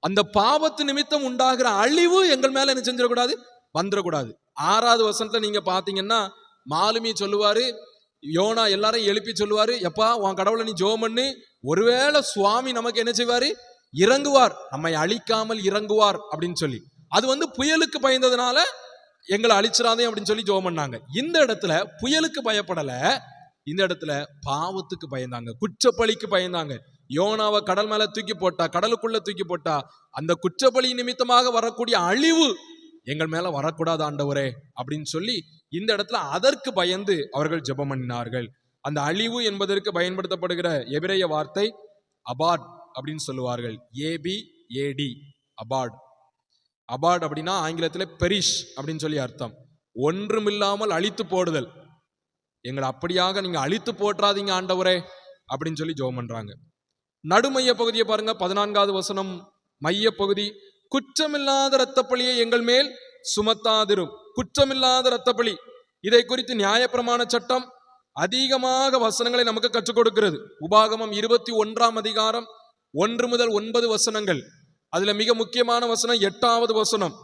அந்த பாவத்து நிமித்தம் உண்டாகிற அழிவு எங்கள் மேல என்ன செஞ்சிடக்கூடாது, வந்துடக்கூடாது. 6வது வசனத்துல நீங்க பாத்தீங்கன்னா, மாலுமி சொல்லுவாரு, யோனா எல்லாரும் எழுப்பி சொல்லுவாரு, எப்பா உன் கடவுளை நீ ஜெபம் பண்ணு, ஒருவேளை சுவாமி நமக்கு என்ன செய்வாரு, இறங்குவார், நம்மை அழிக்காமல் இறங்குவார் அப்படின்னு சொல்லி. அது புயலுக்கு பயந்ததுனால எங்களை அழிச்சிடாதே அப்படின்னு சொல்லி ஜெபம் பண்ணாங்க. இந்த இடத்துல புயலுக்கு பயப்படல, இந்த இடத்துல பாவத்துக்கு பயந்தாங்க, குற்றப்பழிக்கு பயந்தாங்க. யோனாவை கடல் மேல தூக்கி போட்டா, கடலுக்குள்ள தூக்கி போட்டா, அந்த குற்றப்பழி நிமித்தமாக வரக்கூடிய அழிவு எங்கள் மேல வரக்கூடாது ஆண்டவரே அப்படின்னு சொல்லி இந்த இடத்துல அதற்கு பயந்து அவர்கள் ஜெபம் பண்ணினார்கள். அந்த அழிவு என்பதற்கு பயன்படுத்தப்படுகிற எபிரேய வார்த்தை அபாட் அப்படின்னு சொல்லுவார்கள். ABAD, about. அபாட் அப்படின்னா ஆங்கிலத்தில் பெரிஷ் அப்படின்னு சொல்லி அர்த்தம். ஒன்றுமில்லாமல் அழித்து போடுதல். எங்களை அப்படியாக நீங்க அழித்து போற்றாதீங்க ஆண்டவரே அப்படின்னு சொல்லி ஜெபம் பண்றாங்க. நடுமைய பகுதியை பாருங்க, 14வது வசனம் மைய பகுதி. குற்றமில்லாத இரத்தப்பழியை எங்கள் மேல் சுமத்தாதிரும். குற்றமில்லாத இரத்தப்பழி, இதை குறித்து நியாயப்பிரமாண சட்டம் அதிகமாக வசனங்களை நமக்கு கற்றுக் கொடுக்கிறது. உபாகமம் 21ஆம் அதிகாரம் 1 முதல் 9 வசனங்கள். அதுல மிக முக்கியமான வசனம் 8வது வசனம்.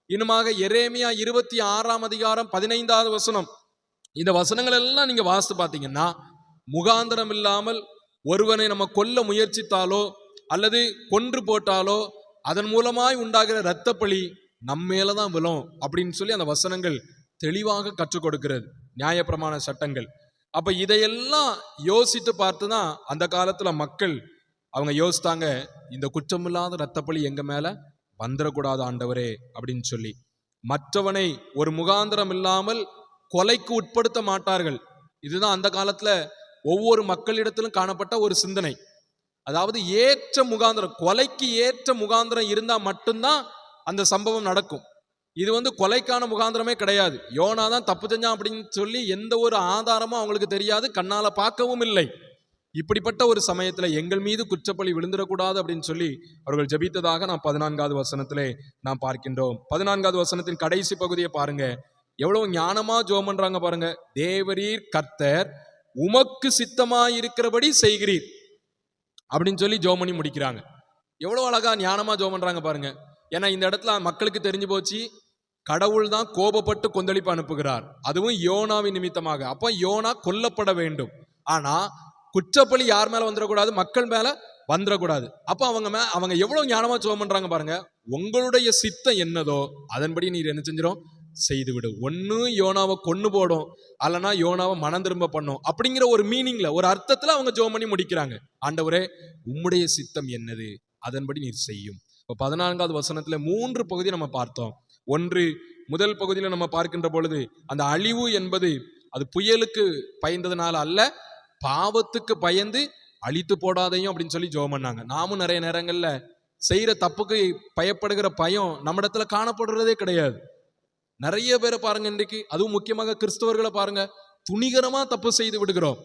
இன்னுமாக எரேமியா 26ஆம் அதிகாரம் 15வது வசனம். இந்த வசனங்கள் எல்லாம் நீங்க வாசித்து பார்த்தீங்கன்னா, முகாந்திரம் இல்லாமல் ஒருவனை நம்ம கொல்ல முயற்சித்தாலோ அல்லது கொன்று போட்டாலோ அதன் மூலமாய் உண்டாகிற இரத்தப்பழி நம்மேலதான் விழும் அப்படின்னு சொல்லி அந்த வசனங்கள் தெளிவாக கற்றுக் கொடுக்கிறது, நியாயப்பிரமாண சட்டங்கள். அப்ப இதையெல்லாம் யோசித்து பார்த்துதான் அந்த காலத்துல மக்கள் அவங்க யோசித்தாங்க, இந்த குற்றமில்லாத இரத்தப்பழி எங்க மேல வந்துடக்கூடாது ஆண்டவரே அப்படின்னு சொல்லி. மற்றவனை ஒரு முகாந்திரம் இல்லாமல் கொலைக்கு உட்படுத்த மாட்டார்கள். இதுதான் அந்த காலத்துல ஒவ்வொரு மக்களிடத்திலும் காணப்பட்ட ஒரு சிந்தனை. அதாவது ஏற்ற முகாந்திரம், கொலைக்கு ஏற்ற முகாந்திரம் இருந்தா மட்டும்தான் அந்த சம்பவம் நடக்கும். இது கொலைக்கான முகாந்திரமே கிடையாது. யோனா தான் தப்பு செஞ்சான் அப்படின்னு சொல்லி எந்த ஒரு ஆதாரமும் அவங்களுக்கு தெரியாது, கண்ணால பார்க்கவும் இல்லை. இப்படிப்பட்ட ஒரு சமயத்துல எங்கள் மீது குற்றப்பழி விழுந்துடக்கூடாது அப்படின்னு சொல்லி அவர்கள் ஜெபித்ததாக நாம் 14வது வசனத்திலே நாம் பார்க்கின்றோம். 14வது வசனத்தின் கடைசி பகுதியை பாருங்க, எவ்வளவு ஞானமா ஜெபம் பண்றாங்க பாருங்க. தேவரீர் கர்த்தர் உமக்கு சித்தமாயிருக்கிறபடி செய்கிறீர் அப்படின்னு சொல்லி ஜெபம் பண்ணி முடிக்கிறாங்க. எவ்வளவு அழகா ஞானமா ஜெபம் பண்றாங்க பாருங்க. ஏன்னா இந்த இடத்துல மக்களுக்கு தெரிஞ்சு போச்சு, கடவுள் தான் கோபப்பட்டு கொந்தளிப்பு அனுப்புகிறார், அதுவும் யோனாவின் நிமித்தமாக. அப்ப யோனா கொல்லப்பட வேண்டும். ஆனா குற்றப்பழி யார் மேல வந்துடக்கூடாது, மக்கள் மேல வந்துடக்கூடாது. அப்ப அவங்க எவ்வளவு ஞானமா ஜெபம் பண்றாங்க பாருங்க. உங்களுடைய சித்தம் என்னதோ அதன்படி நீர் என்ன செஞ்சிடும், செய்து விடு. ஒன்னு யோனாவை கொன்னு போடும், அல்லனா யோனாவை மனம் திரும்ப பண்ணும் அப்படிங்கிற ஒரு மீனிங்ல, ஒரு அர்த்தத்துல அவங்க ஜெபம் பண்ணி முடிக்கிறாங்க. ஆண்டவரே, உம்முடைய சித்தம் என்னது, அதன்படி நீர் செய்யும். இப்போ 14வது வசனத்துல 3 பகுதி நம்ம பார்த்தோம். ஒன்று, முதல் பகுதியில நம்ம பார்க்கின்ற பொழுது அந்த அழிவு என்பது அது புயலுக்கு பயந்ததுனால அல்ல, பாவத்துக்கு பயந்து அழித்து போடாதையும் அப்படின்னு சொல்லி ஜெபம் பண்ணாங்க. நாமும் நிறைய நேரங்கள்ல செய்யற தப்புக்கு பயப்படுகிற பயம் நம்ம இடத்துல காணப்படுறதே கிடையாது. நிறைய பேரை பாருங்க இன்றைக்கு, அதுவும் முக்கியமாக கிறிஸ்தவர்களை பாருங்க, துணிகரமா தப்பு செய்து விடுகிறோம்,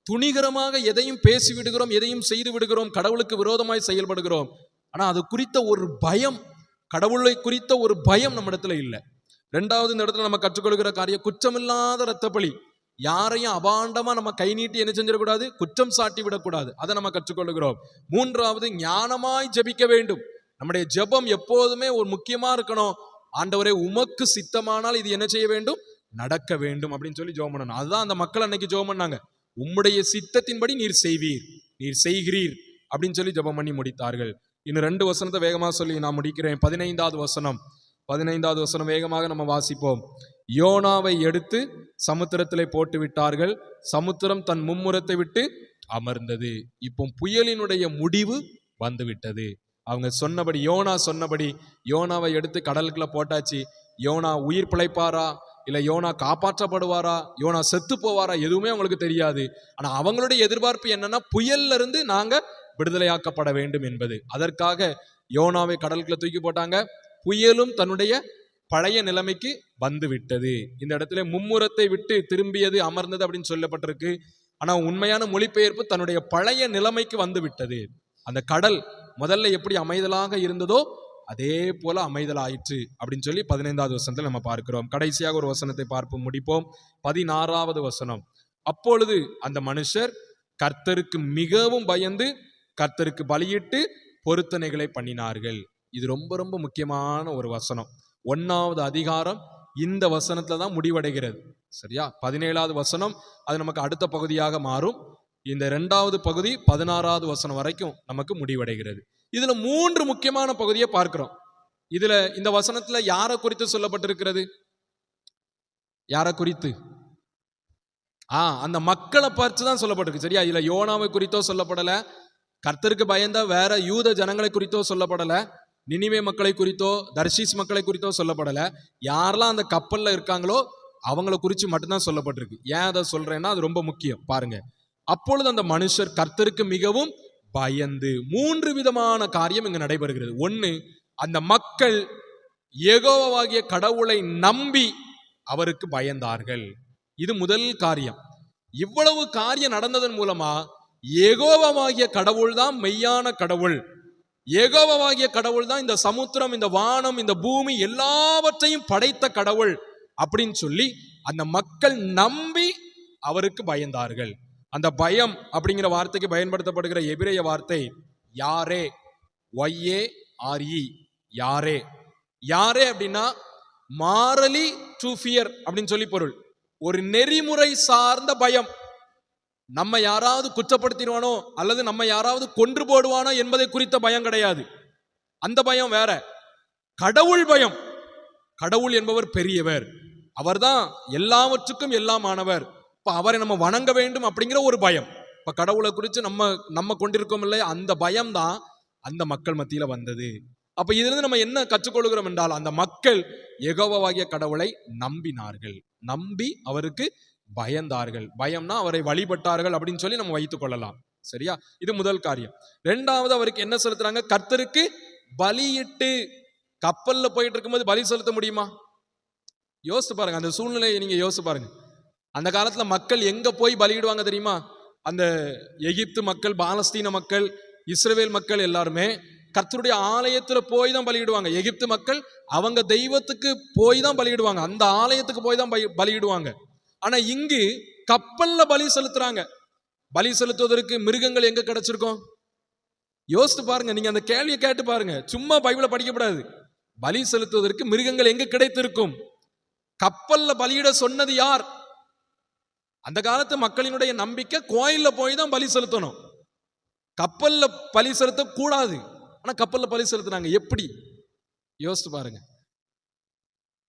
துணிகரமாக எதையும் பேசி விடுகிறோம், எதையும் செய்து விடுகிறோம், கடவுளுக்கு விரோதமாய் செயல்படுகிறோம். ஆனா அது குறித்த ஒரு பயம், கடவுளை குறித்த ஒரு பயம் நம்ம இடத்துல இல்லை. 2வது இந்த இடத்துல நம்ம கற்றுக்கொள்கிற காரியம் குற்றமில்லாத இரத்தப்பழி. யாரையும் அபாண்டமா நம்ம கை நீட்டி என்ன செஞ்சிடக்கூடாது, குற்றம் சாட்டி விடக்கூடாது, அதை நம்ம கற்றுக்கொள்கிறோம். 3வது, ஞானமாய் ஜெபிக்க வேண்டும். நம்முடைய ஜெபம் எப்போதுமே ஒரு முக்கியமா இருக்கணும். ஆண்டவரே, உமக்கு சித்தமானால் இது என்ன செய்ய வேண்டும், நடக்க வேண்டும் அப்படின்னு சொல்லி ஜெபம் பண்ணணும். அதுதான் அந்த மக்கள் அன்னைக்கு ஜெபம் பண்ணாங்க. உம்முடைய சித்தத்தின்படி நீர் செய்வீர், நீர் செய்கிறீர் அப்படின்னு சொல்லி ஜெபம் பண்ணி முடித்தார்கள். இன்னும் 2 வசனத்தை வேகமாக சொல்லி நான் முடிக்கிறேன். 15வது வசனம் வேகமாக நம்ம வாசிப்போம். யோனாவை எடுத்து சமுத்திரத்திலே போட்டு விட்டார்கள், சமுத்திரம் தன் மும்முரத்தை விட்டு அமர்ந்தது. இப்போ புயலினுடைய முடிவு வந்து விட்டது. அவங்க சொன்னபடி, யோனா சொன்னபடி யோனாவை எடுத்து கடலுக்குள்ள போட்டாச்சு. யோனா உயிர் பிழைப்பாரா இல்ல யோனா காப்பாற்றப்படுவாரா, யோனா செத்து போவாரா, எதுவுமே அவங்களுக்கு தெரியாது. ஆனா அவங்களுடைய எதிர்பார்ப்பு என்னன்னா, புயல்ல இருந்து நாங்க விடுதலையாக்கப்பட வேண்டும் என்பது. அதற்காக யோனாவை கடலுக்குள்ள தூக்கி போட்டாங்க. புயலும் தன்னுடைய பழைய நிலைமைக்கு வந்து விட்டது. இந்த இடத்துல மும்முரத்தை விட்டு திரும்பியது, அமர்ந்தது அப்படின்னு சொல்லப்பட்டிருக்கு. ஆனா உண்மையான மொழிபெயர்ப்பு தன்னுடைய பழைய நிலைமைக்கு வந்து விட்டது. அந்த கடல் முதல்ல எப்படி அமைதலாக இருந்ததோ அதே போல அமைதல் ஆயிற்று அப்படின்னு சொல்லி 15வது வசனத்தில் நம்ம பார்க்கிறோம். கடைசியாக ஒரு வசனத்தை பார்ப்போம், முடிப்போம். 16வது வசனம். அப்பொழுது அந்த மனுஷர் கர்த்தருக்கு மிகவும் பயந்து கர்த்தருக்கு பலியிட்டு பொருத்தனைகளை பண்ணினார்கள். இது ரொம்ப ரொம்ப முக்கியமான ஒரு வசனம். 1வது அதிகாரம் இந்த வசனத்துல தான் முடிவடைகிறது. சரியா? 17வது வசனம் அது நமக்கு அடுத்த பகுதியாக மாறும். இந்த 2வது பகுதி 16வது வசனம் வரைக்கும் நமக்கு முடிவடைகிறது. இதுல 3 முக்கியமான பகுதியை பார்க்கிறோம். இதுல இந்த வசனத்துல யாரை குறித்து சொல்லப்பட்டிருக்கிறது? யாரை குறித்து? அந்த மக்களை பார்த்து தான் சொல்லப்பட்டிருக்கு. சரியா? இதுல யோனாவை குறித்தோ சொல்லப்படல, கர்த்தருக்கு பயந்த வேற யூத ஜனங்களை குறித்தோ சொல்லப்படல, நினிவே மக்களை குறித்தோ தர்ஷீஸ் மக்களை குறித்தோ சொல்லப்படல. யாரெல்லாம் அந்த கப்பல்ல இருக்காங்களோ அவங்கள குறித்து மட்டும்தான் சொல்லப்பட்டிருக்கு. ஏன் அதை சொல்றேன்னா அது ரொம்ப முக்கியம். பாருங்க, அப்பொழுது அந்த மனுஷர் கர்த்தருக்கு மிகவும் பயந்து. 3 விதமான காரியம் இங்கு நடைபெறுகிறது. 1, அந்த மக்கள் யெகோவாகிய கடவுளை நம்பி அவருக்கு பயந்தார்கள். இது முதல் காரியம். இவ்வளவு காரியம் நடந்ததன் மூலமா யெகோவாகிய கடவுள் தான் மெய்யான கடவுள், யெகோவாகிய கடவுள் தான் இந்த சமுத்திரம், இந்த வானம், இந்த பூமி எல்லாவற்றையும் படைத்த கடவுள் அப்படின்னு சொல்லி அந்த மக்கள் நம்பி அவருக்கு பயந்தார்கள். அந்த பயம் அப்படிங்கிற வார்த்தைக்கு பயன்படுத்தப்படுகிற எபிரேய வார்த்தை யாரே, YARE, யாரே. யாரே அப்படின்னா மாரலி டு ஃபியர் அப்படின்னு சொல்லி பொருள். ஒரு நெறிமுறை சார்ந்த பயம். நம்ம யாராவது குற்றப்படுத்திடுவானோ அல்லது நம்ம யாராவது கொன்று போடுவானோ என்பதை குறித்த பயம் கிடையாது. அந்த பயம் வேற. கடவுள் பயம். கடவுள் என்பவர் பெரியவர், அவர்தான் எல்லாவற்றுக்கும் எல்லாமானவர். இப்ப அவரை நம்ம வணங்க வேண்டும் அப்படிங்கிற ஒரு பயம். இப்ப கடவுளை குறித்து நம்ம கொண்டிருக்கோம் இல்லையா, அந்த பயம் தான் அந்த மக்கள் மத்தியில வந்தது. அப்ப இதுல இருந்து நம்ம என்ன கற்றுக்கொள்கிறோம் என்றால், அந்த மக்கள் யெகோவாகிய கடவுளை நம்பினார்கள், நம்பி அவருக்கு பயந்தார்கள். பயம்னா அவரை வழிபட்டார்கள் அப்படின்னு சொல்லி நம்ம வைத்துக் கொள்ளலாம். சரியா? இது முதல் காரியம். 2வது, அவருக்கு என்ன செலுத்துறாங்க? கர்த்தருக்கு பலியிட்டு. கப்பல்ல போயிட்டு இருக்கும்போது பலி செலுத்த முடியுமா? யோசித்து பாருங்க, அந்த சூழ்நிலையை நீங்க யோசித்து பாருங்க. அந்த காலத்துல மக்கள் எங்க போய் பலியிடுவாங்க தெரியுமா? அந்த எகிப்து மக்கள், பாலஸ்தீன மக்கள், இஸ்ரவேல் மக்கள் எல்லாருமே கர்த்தருடைய ஆலயத்துல போய் தான் பலியிடுவாங்க. எகிப்து மக்கள் அவங்க தெய்வத்துக்கு போய் தான் பலியிடுவாங்க, அந்த ஆலயத்துக்கு போய் தான் பலியிடுவாங்க. ஆனா இங்கு கப்பல்ல பலி செலுத்துறாங்க. பலி செலுத்துவதற்கு மிருகங்கள் எங்க கிடைச்சிருக்கும்? யோசித்து பாருங்க, நீங்க அந்த கேள்வியை கேட்டு பாருங்க. சும்மா பைபிளை படிக்கப்படாது. பலி செலுத்துவதற்கு மிருகங்கள் எங்க கிடைத்திருக்கும்? கப்பல்ல பலியிட சொன்னது யார்? அந்த காலத்து மக்களினுடைய நம்பிக்கை கோயில்ல போய் தான் பலி செலுத்தணும், கப்பல்ல பலி செலுத்த கூடாது. ஆனா கப்பல்ல பலி செலுத்துறாங்க. எப்படி? யோசித்து பாருங்க.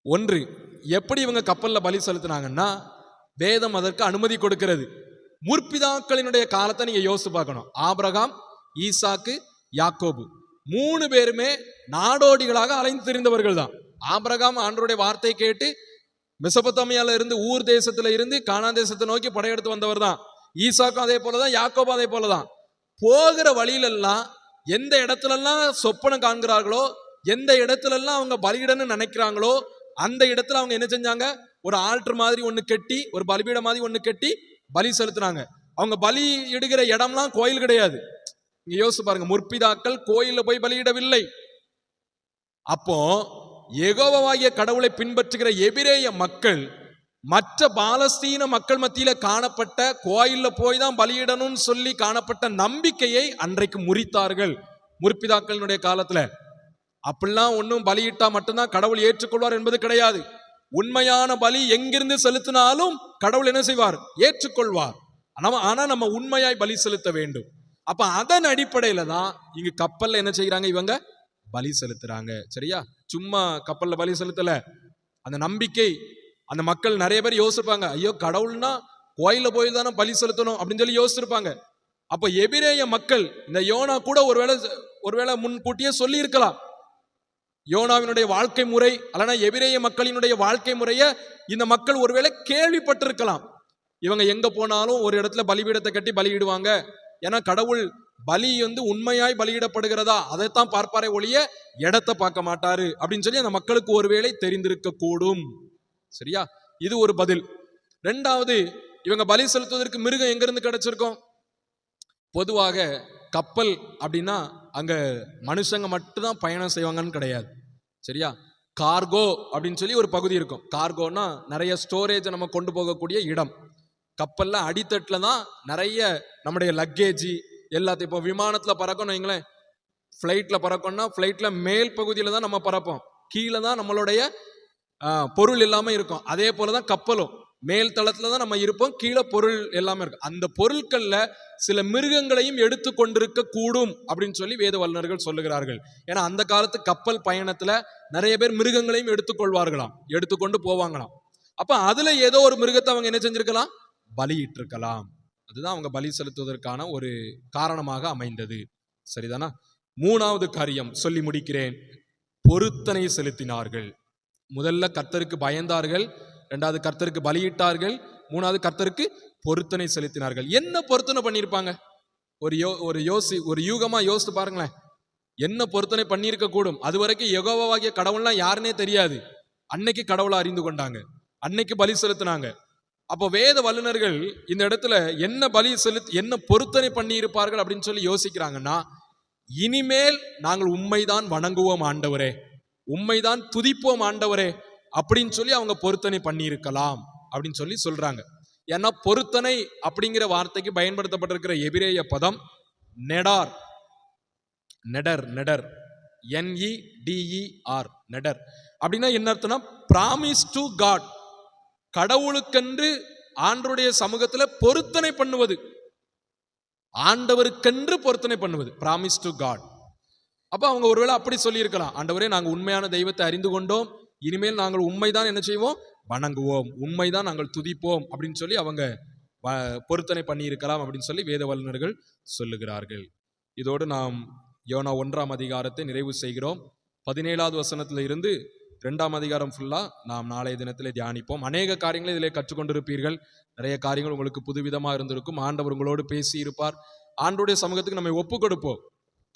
1, எப்படி இவங்க கப்பல்ல பலி செலுத்தினாங்கன்னா, வேதம் அதற்கு அனுமதி கொடுக்கிறது. முற்பிதாக்களினுடைய காலத்தை நீங்க யோசித்து பார்க்கணும். ஆபிரகாம், ஈசாக்கு, யாக்கோபு 3 பேருமே நாடோடிகளாக அலைந்து திரிந்தவர்கள் தான். ஆபிரகாம் ஆண்டவருடைய வார்த்தை கேட்டு மெசொப்பொத்தாமியால இருந்து, ஊர் தேசத்துல இருந்து கானான் தேசத்தை நோக்கி படையெடுத்து வந்தவர் தான். ஈசாக்கும் அதே போலதான், யாக்கோபும் அதே போலதான். போகிற வழியிலெல்லாம் எந்த இடத்துலெல்லாம் சொப்பனம் காண்கிறார்களோ, எந்த இடத்துலெல்லாம் அவங்க பலியிடன்னு நினைக்கிறாங்களோ, அந்த இடத்துல அவங்க என்ன செஞ்சாங்க? ஒரு ஆல்டர் மாதிரி ஒண்ணு கட்டி, ஒரு பலிபீட மாதிரி ஒண்ணு கட்டி பலி செலுத்தினாங்க. அவங்க பலி இடுகிற இடம்லாம் கோயில் கிடையாது. நீங்க யோசிச்சு பாருங்க, முற்பிதாக்கள் கோயில்ல போய் பலியிடவில்லை. அப்போ யெகோவாகிய கடவுளை பின்பற்றுகிற எபிரேய மக்கள் மற்ற பாலஸ்தீன மக்கள் மத்தியில காணப்பட்ட கோயில்ல போய் தான் பலியிடணும்னு சொல்லி காணப்பட்ட நம்பிக்கையை அன்றைக்கு முறித்தார்கள் முற்பிதாக்களினுடைய காலத்துல. அப்படிலாம் ஒன்றும் பலியிட்டா மட்டும்தான் கடவுள் ஏற்றுக்கொள்வார் என்பது கிடையாது. உண்மையான பலி எங்கிருந்து செலுத்தினாலும் கடவுள் என்ன செய்வார்? ஏற்றுக்கொள்வார். ஆனா நம்ம உண்மையாய் பலி செலுத்த வேண்டும். அப்ப அதன் அடிப்படையில தான் இங்க கப்பல்ல என்ன செய்யறாங்க, இவங்க பலி செலுத்துறாங்க. சரியா? சும்மா கப்பல்ல பலி செலுத்தல. அந்த நம்பிக்கை, அந்த மக்கள் நிறைய பேர் யோசிப்பாங்க, ஐயோ கடவுள்னா கோயில போய் தானே பலி செலுத்தணும் அப்படின்னு சொல்லி யோசிச்சிருப்பாங்க. அப்ப எபிரேய மக்கள் இந்த யோனா கூட ஒருவேளை முன்கூட்டியே சொல்லி இருக்கலாம். யோனாவினுடைய வாழ்க்கை முறை அல்லனா எபிரேய மக்களினுடைய வாழ்க்கை முறைய இந்த மக்கள் ஒருவேளை கேள்விப்பட்டிருக்கலாம். இவங்க எங்க போனாலும் ஒரு இடத்துல பலிபீடத்தை கட்டி பலியிடுவாங்க. ஏன்னா கடவுள் பலி உண்மையாய் பலியிடப்படுகிறதா அதைத்தான் பார்ப்பாரே ஒழிய இடத்தை பார்க்க மாட்டாரு அப்படின்னு சொல்லி அந்த மக்களுக்கு ஒருவேளை தெரிந்திருக்க கூடும். சரியா? இது ஒரு பதில். ரெண்டாவது, இவங்க பலி செலுத்துவதற்கு மிருகம் எங்க இருந்து கிடைச்சிருக்கும்? பொதுவாக கப்பல் அப்படின்னா அங்க மனுஷங்க மட்டும்தான் பயணம் செய்வாங்கன்னு கிடையாது. சரியா? கார்கோ அப்படின்னு சொல்லி ஒரு பகுதி இருக்கும். கார்கோனா நிறைய ஸ்டோரேஜ் நம்ம கொண்டு போகக்கூடிய இடம். கப்பல்ல அடித்தட்டுல தான் நிறைய நம்முடைய லக்கேஜ் எல்லாத்தையும், இப்போ விமானத்துல பறக்கணும் வைங்களேன், ஃப்ளைட்ல பறக்கணும்னா ஃப்ளைட்ல மேல் பகுதியில தான் நம்ம பறப்போம், கீழே தான் நம்மளுடைய பொருள் எல்லாமே இருக்கும். அதே போலதான் கப்பலும் மேல் தளத்துல தான் நம்ம இருப்போம், கீழே பொருள் எல்லாமே இருக்கும். அந்த பொருட்கள்ல சில மிருகங்களையும் எடுத்து கொண்டிருக்க கூடும் அப்படின்னு சொல்லி வேத வல்லுநர்கள் சொல்லுகிறார்கள். ஏன்னா அந்த காலத்து கப்பல் பயணத்துல நிறைய பேர் மிருகங்களையும் எடுத்துக்கொள்வார்களாம், எடுத்துக்கொண்டு போவாங்களாம். அப்ப அதுல ஏதோ ஒரு மிருகத்தை அவங்க என்ன செஞ்சிருக்கலாம், பலியிட்டு இருக்கலாம். அதுதான் அவங்க பலி செலுத்துவதற்கான ஒரு காரணமாக அமைந்தது. சரிதானா? மூணாவது காரியம் சொல்லி முடிக்கிறேன். பொருத்தனை செலுத்தினார்கள். முதல்ல கர்த்தருக்கு பயந்தார்கள், இரண்டாவது கர்த்தருக்கு பலியிட்டார்கள், மூணாவது கர்த்தருக்கு பொருத்தனை செலுத்தினார்கள். என்ன பொருத்தனை பண்ணியிருப்பாங்க? ஒரு யூகமா யோசித்து பாருங்களேன். என்ன பொருத்தனை பண்ணியிருக்க கூடும்? அது வரைக்கும் யெகோவாகிய கடவுள்லாம் யாருன்னே தெரியாது. அன்னைக்கு கடவுளை அறிந்து கொண்டாங்க, அன்னைக்கு பலி செலுத்தினாங்க. அப்போ வேத வல்லுநர்கள் இந்த இடத்துல என்ன பலி செலுத்தி என்ன பொருத்தனை பண்ணி இருப்பார்கள் அப்படின்னு சொல்லி யோசிக்கிறாங்கன்னா, இனிமேல் நாங்கள் உம்மைதான் வணங்குவோம் ஆண்டவரே, உம்மைதான் துதிப்போம் ஆண்டவரே அப்படின்னு சொல்லி அவங்க பொருத்தனை பண்ணி இருக்கலாம் அப்படின்னு சொல்லி சொல்றாங்க. ஏன்னா பொருத்தனை அப்படிங்கிற வார்த்தைக்கு பயன்படுத்தப்பட்டிருக்கிற எபிரேய பதம் நெடார். நெடர் நெடர் NEDER நெடர் அப்படின்னா என்ன அர்த்தம்னா, பிராமிஸ் டு காட், கடவுளுக்கென்று ஆண்டவருடைய சமூகத்துல பொருத்தனை பண்ணுவது, ஆண்டவருக்கென்று பொருத்தனை பண்ணுவது, பிராமிஸ் டு காட். அப்ப அவங்க ஒருவேளை அப்படி சொல்லி இருக்கலாம், ஆண்டவரே நாங்க உண்மையான தெய்வத்தை அறிந்து கொண்டோம், இனிமேல் நாங்கள் உண்மைதான் என்ன செய்வோம், வணங்குவோம், உண்மைதான் நாங்கள் துதிப்போம் அப்படின்னு சொல்லி அவங்க பொருத்தனை பண்ணி இருக்கலாம் அப்படின்னு சொல்லி வேத வல்லுநர்கள் சொல்லுகிறார்கள். இதோடு நாம் யோனா 1ஆம் அதிகாரத்தை நிறைவு செய்கிறோம். 17வது வசனத்துல இருந்து 2ஆம் அதிகாரம் ஃபுல்லா நாம் நாளைய தினத்திலே தியானிப்போம். அநேக காரியங்களை இதிலே கற்றுக்கொண்டிருப்பீர்கள். நிறைய காரியங்கள் உங்களுக்கு புதுவிதமா இருந்திருக்கும். ஆண்டவர் உங்களோடு பேசி இருப்பார். ஆண்டவருடைய சமூகத்துக்கு நம்ம ஒப்பு கொடுப்போம்.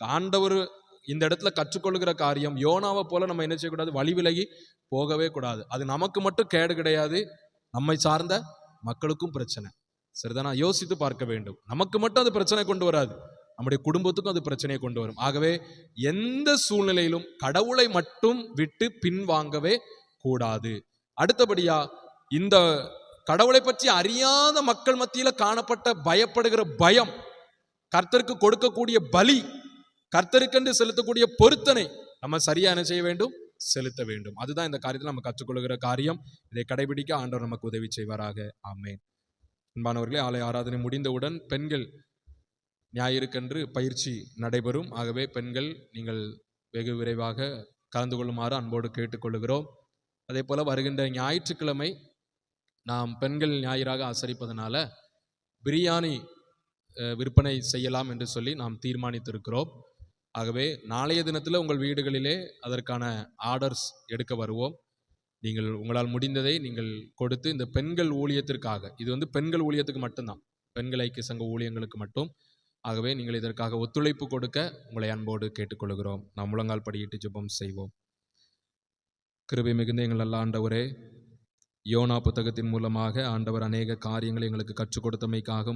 ஆண்டவர் இந்த இடத்துல கற்றுக்கொள்ளுகிற காரியம் யோனாவை போல நம்ம என்ன செய்யக்கூடாது, வழி விலகி போகவே கூடாது. அது நமக்கு மட்டும் கேடு கிடையாது, நம்மை சார்ந்த மக்களுக்கும் பிரச்சனை. சரிதானா? யோசித்து பார்க்க வேண்டும். நமக்கு மட்டும் அது பிரச்சனை கொண்டு வராது, நம்முடைய குடும்பத்துக்கும் அது பிரச்சனையை கொண்டு வரும். ஆகவே எந்த சூழ்நிலையிலும் கடவுளை மட்டும் விட்டு பின்வாங்கவே கூடாது. அடுத்தபடியா, இந்த கடவுளை பற்றி அறியாத மக்கள் மத்தியில காணப்பட்ட பயப்படுகிற பயம், கர்த்தருக்கு கொடுக்கக்கூடிய பலி, கர்த்தருக்கென்று செலுத்தக்கூடிய பொருத்தனை நம்ம சரியா என்ன செய்ய வேண்டும், செலுத்த வேண்டும். அதுதான் இந்த காரியத்தில் நம்ம கற்றுக்கொள்கிற காரியம். இதை கடைபிடிக்க ஆண்டவர் நமக்கு உதவி செய்வாராக. ஆமென். அன்பானவர்களே, ஆலய ஆராதனை முடிந்தவுடன் பெண்கள் ஞாயிறுக்கன்று பயிற்சி நடைபெறும். ஆகவே பெண்கள் நீங்கள் வெகு விரைவாக கலந்து கொள்ளுமாறு அன்போடு கேட்டுக்கொள்கிறோம். அதே போல வருகின்ற ஞாயிற்றுக்கிழமை நாம் பெண்கள் ஞாயிறாக ஆசரிப்பதனால பிரியாணி விற்பனை செய்யலாம் என்று சொல்லி நாம் தீர்மானித்திருக்கிறோம். ஆகவே நாளைய தினத்தில் உங்கள் வீடுகளிலே அதற்கான ஆர்டர்ஸ் எடுக்க வருவோம். நீங்கள் உங்களால் முடிந்ததை நீங்கள் கொடுத்து இந்த பெண்கள் ஊழியத்திற்காக, இது பெண்கள் ஊழியத்துக்கு மட்டும்தான், பெண்கள் ஐக்கிய சங்க ஊழியங்களுக்கு மட்டும். ஆகவே நீங்கள் இதற்காக ஒத்துழைப்பு கொடுக்க உங்களை அன்போடு கேட்டுக்கொள்கிறோம். நாம் முழங்கால் படியிட்டு ஜெபம் செய்வோம். கிருபை மிகுந்த எங்கள் நல்ல ஆண்டவரே, யோனா புத்தகத்தின் மூலமாக ஆண்டவர் அநேக காரியங்களை எங்களுக்கு கற்றுக் கொடுத்தமைக்காக